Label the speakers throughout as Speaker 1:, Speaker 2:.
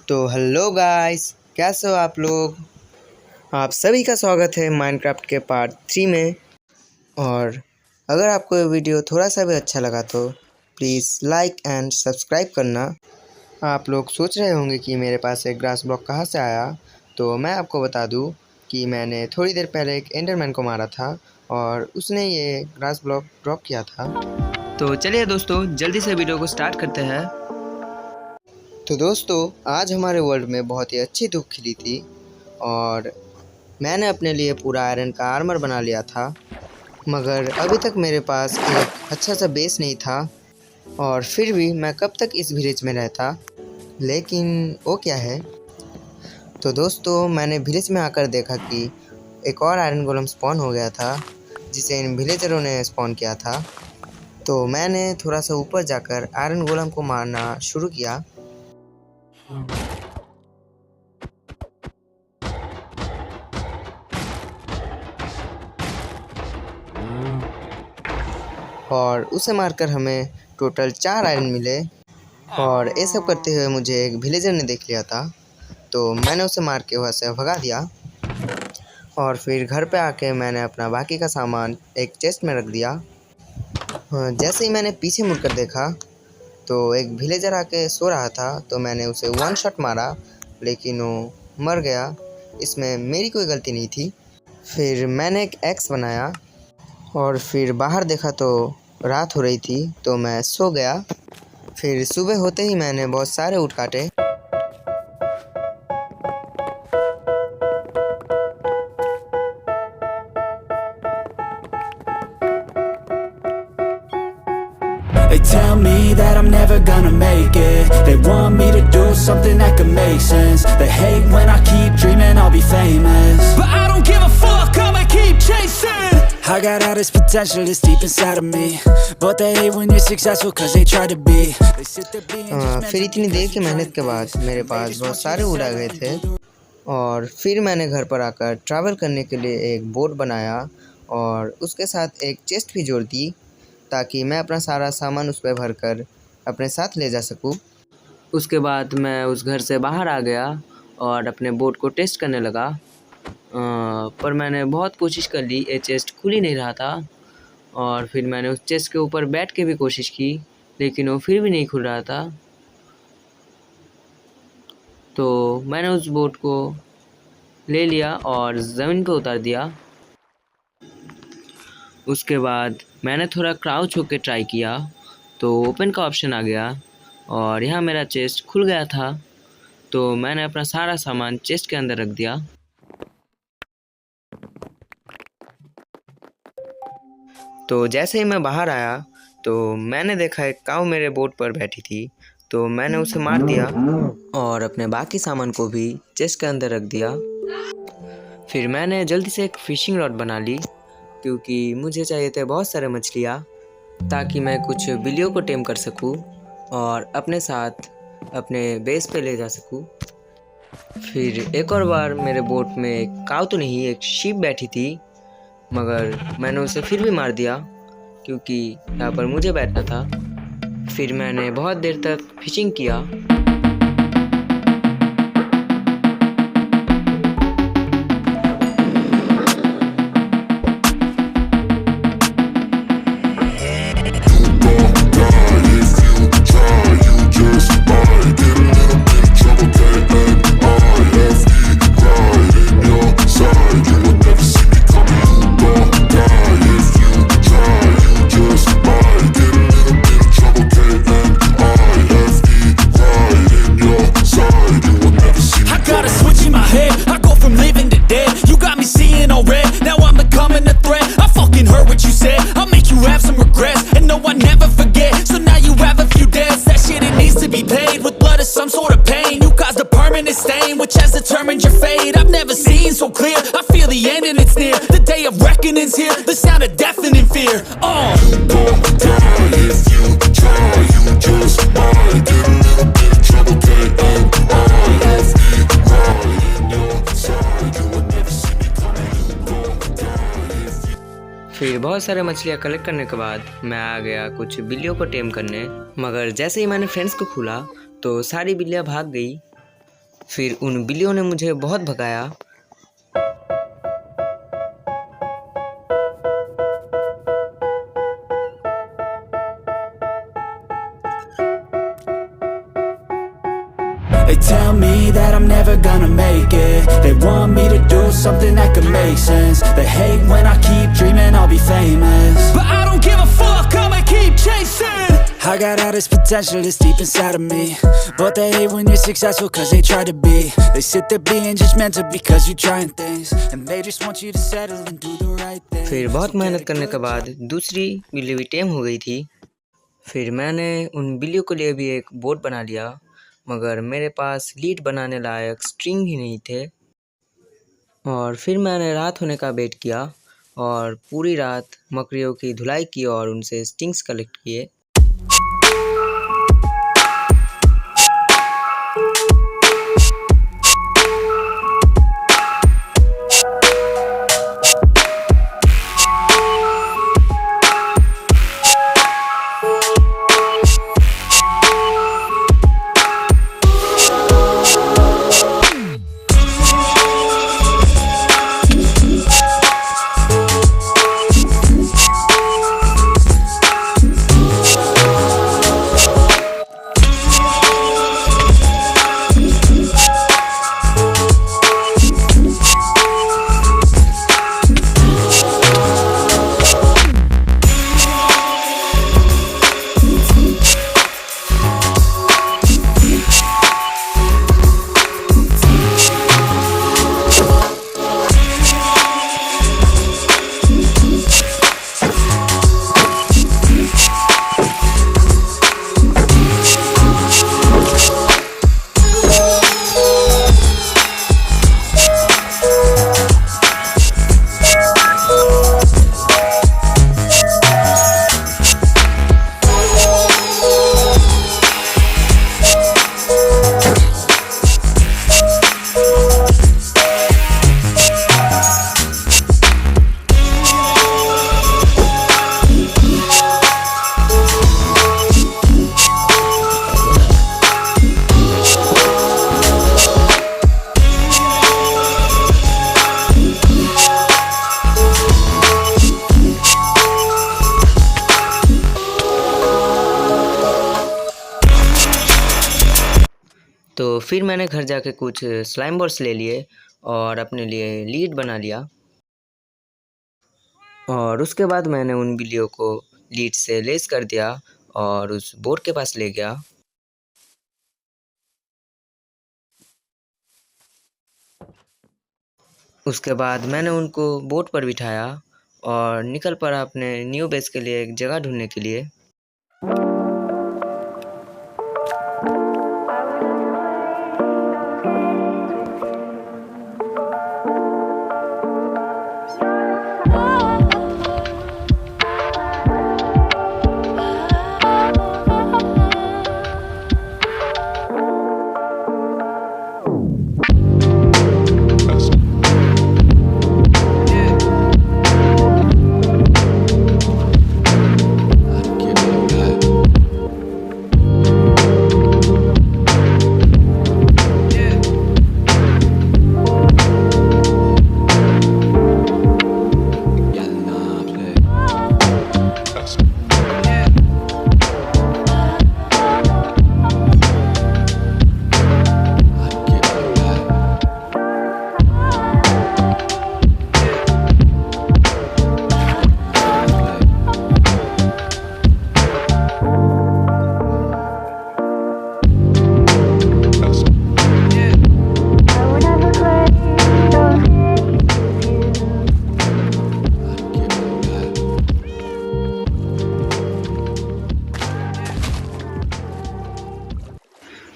Speaker 1: तो hello guys, कैसे हो आप लोग। आप सभी का स्वागत है माइनक्राफ्ट के पार्ट 3 में। और अगर आपको ये वीडियो थोड़ा सा भी अच्छा लगा तो प्लीज़ लाइक एंड सब्सक्राइब करना। आप लोग सोच रहे होंगे कि मेरे पास एक ग्रास ब्लॉक कहाँ से आया, तो मैं आपको बता दूं कि मैंने थोड़ी देर पहले एक एंडरमैन को मारा था और उसने ये ग्रास ब्लॉक ड्रॉप किया था। तो चलिए दोस्तों, जल्दी से वीडियो को स्टार्ट करते हैं। तो दोस्तों, आज हमारे वर्ल्ड में बहुत ही अच्छी धूप खिली थी और मैंने अपने लिए पूरा आयरन का आर्मर बना लिया था, मगर अभी तक मेरे पास एक अच्छा सा बेस नहीं था। और फिर भी मैं कब तक इस विलेज में रहता। लेकिन वो क्या है, तो दोस्तों मैंने विलेज में आकर देखा कि एक और आयरन गोलम स्पॉन हो गया था जिसे इन विलेजरों ने स्पॉन किया था। तो मैंने थोड़ा सा ऊपर जाकर आयरन गोलम को मारना शुरू किया। और उसे मारकर हमें टोटल 4 आयरन मिले। और ये सब करते हुए मुझे एक विलेजर ने देख लिया था, तो मैंने उसे मार के वहाँ से भगा दिया। और फिर घर पे आके मैंने अपना बाकी का सामान एक चेस्ट में रख दिया। जैसे ही मैंने पीछे मुड़कर देखा तो एक विलेजर आके सो रहा था, तो मैंने उसे 1 शॉट मारा, लेकिन वो मर गया। इसमें मेरी कोई गलती नहीं थी। फिर मैंने एक एक्स बनाया और फिर बाहर देखा तो रात हो रही थी, तो मैं सो गया। फिर सुबह होते ही मैंने बहुत सारे ऊँट काटे।
Speaker 2: They tell me that I'm never gonna make it. They want me to do something that could make sense. They hate when I keep dreaming I'll be famous, but I don't give a fuck, I'ma keep chasing. I got all this potential that's deep inside of me, but they hate when you're successful cause they try to be. They sit there being
Speaker 1: फिर इतनी देर की मेहनत के बाद मेरे पास बहुत सारे ऊँट आ गए थे। और फिर मैंने घर पर आकर ट्रैवल करने के लिए एक बोट बनाया और उसके साथ एक चेस्ट भी जोड़ दी, ताकि मैं अपना सारा सामान उस पर भर कर अपने साथ ले जा सकूं। उसके बाद मैं उस घर से बाहर आ गया और अपने बोट को टेस्ट करने लगा। पर मैंने बहुत कोशिश कर ली, ये चेस्ट खुल ही नहीं रहा था। और फिर मैंने उस चेस्ट के ऊपर बैठ के भी कोशिश की, लेकिन वो फिर भी नहीं खुल रहा था। तो मैंने उस बोट को ले लिया और ज़मीन पर उतार दिया। उसके बाद मैंने थोड़ा क्राउच होकर ट्राई किया, तो ओपन का ऑप्शन आ गया और यहाँ मेरा चेस्ट खुल गया था। तो मैंने अपना सारा सामान चेस्ट के अंदर रख दिया। तो जैसे ही मैं बाहर आया तो मैंने देखा एक काऊ मेरे बोट पर बैठी थी, तो मैंने उसे मार दिया और अपने बाकी सामान को भी चेस्ट के अंदर रख दिया। फिर मैंने जल्दी से एक फिशिंग रॉड बना ली, क्योंकि मुझे चाहिए थे बहुत सारे मछलियाँ, ताकि मैं कुछ बिल्लियों को टेम कर सकूँ और अपने साथ अपने बेस पे ले जा सकूँ। फिर एक और बार मेरे बोट में एक काऊ तो नहीं, एक शीप बैठी थी, मगर मैंने उसे फिर भी मार दिया क्योंकि यहाँ पर मुझे बैठना था। फिर मैंने बहुत देर तक फिशिंग किया।
Speaker 2: Some sort of pain, you caused a permanent stain, which has determined your fate. I've never seen so clear, I feel the end and it's near. The day of reckoning's here, the sound of deafening fear. You don't die if you try, you just might get a little bit of trouble, K-N-I-F-E, right in your side, you will never see me coming. You don't die if you...
Speaker 1: फिर बहुत सारे मछलियाँ collect करने के बाद मैं आ गया कुछ बिल्लियों को टेम करने, मगर जैसे ही मैंने फ्रेंड्स को खोला तो सारी बिल्लियाँ भाग गई। फिर उन बिल्लियों ने मुझे बहुत भगाया।
Speaker 2: They tell me that I'm never gonna make it. They want me to do something that could make sense. They hate when I keep dreaming I'll be famous, but I don't give a fuck, I'ma keep chasing. I got all this potential that's deep inside of me, but they hate when you're successful cause they try to be. They sit there being judgmental because you're trying things, and they just want you to settle and do the right thing.
Speaker 1: फिर बहुत मेहनत करने के बाद दूसरी बिल्ली भी टेम हो गई थी। फिर मैंने उन बिल्लियों के लिए भी एक बोट बना लिया, मगर मेरे पास लीड बनाने लायक स्ट्रिंग ही नहीं थे। और फिर मैंने रात होने का वेट किया और पूरी रात मकड़ियों की धुलाई की और उनसे स्टिंग्स कलेक्ट किए। तो फिर मैंने घर जाके कुछ स्लाइम बॉल्स ले लिए और अपने लिए लीड बना लिया। और उसके बाद मैंने उन बिल्लियों को लीड से लेस कर दिया और उस बोट के पास ले गया। उसके बाद मैंने उनको बोट पर बिठाया और निकल पड़ा अपने न्यू बेस के लिए एक जगह ढूंढने के लिए।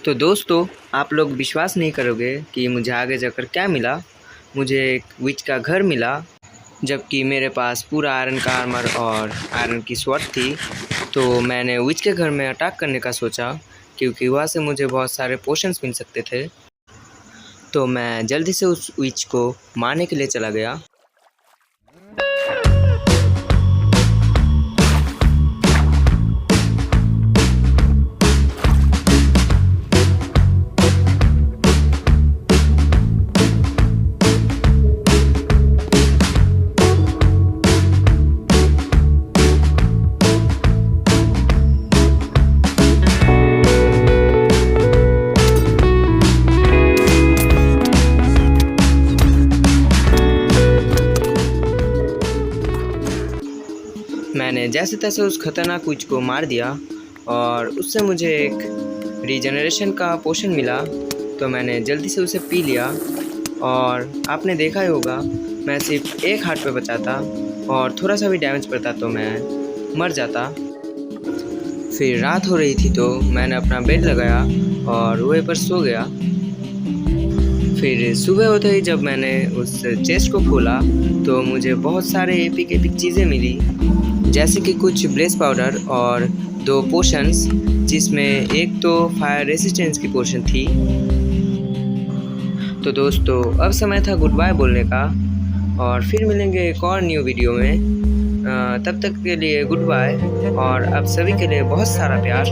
Speaker 1: तो दोस्तों, आप लोग विश्वास नहीं करोगे कि मुझे आगे जाकर क्या मिला। मुझे एक विच का घर मिला, जबकि मेरे पास पूरा आयरन का आर्मर और आयरन की स्वॉर्ड थी। तो मैंने विच के घर में अटैक करने का सोचा, क्योंकि वहाँ से मुझे बहुत सारे पोशंस मिल सकते थे। तो मैं जल्दी से उस विच को मारने के लिए चला गया। मैंने जैसे तैसे उस खतरनाक विच को मार दिया और उससे मुझे एक रीजनरेशन का पोशन मिला, तो मैंने जल्दी से उसे पी लिया। और आपने देखा ही होगा, मैं सिर्फ एक हार्ट पे बचा था और थोड़ा सा भी डैमेज पड़ता तो मैं मर जाता। फिर रात हो रही थी तो मैंने अपना बेड लगाया और वहीं पर सो गया। फिर सुबह होते ही जब मैंने उस चेस्ट को खोला तो मुझे बहुत सारे एपिक चीज़ें मिली, जैसे कि कुछ ब्लेस पाउडर और 2 पोशंस, जिसमें एक तो फायर रेसिस्टेंस की पोशन थी। तो दोस्तों अब समय था गुड बाय बोलने का, और फिर मिलेंगे एक और न्यू वीडियो में। तब तक के लिए गुड बाय और आप सभी के लिए बहुत सारा प्यार।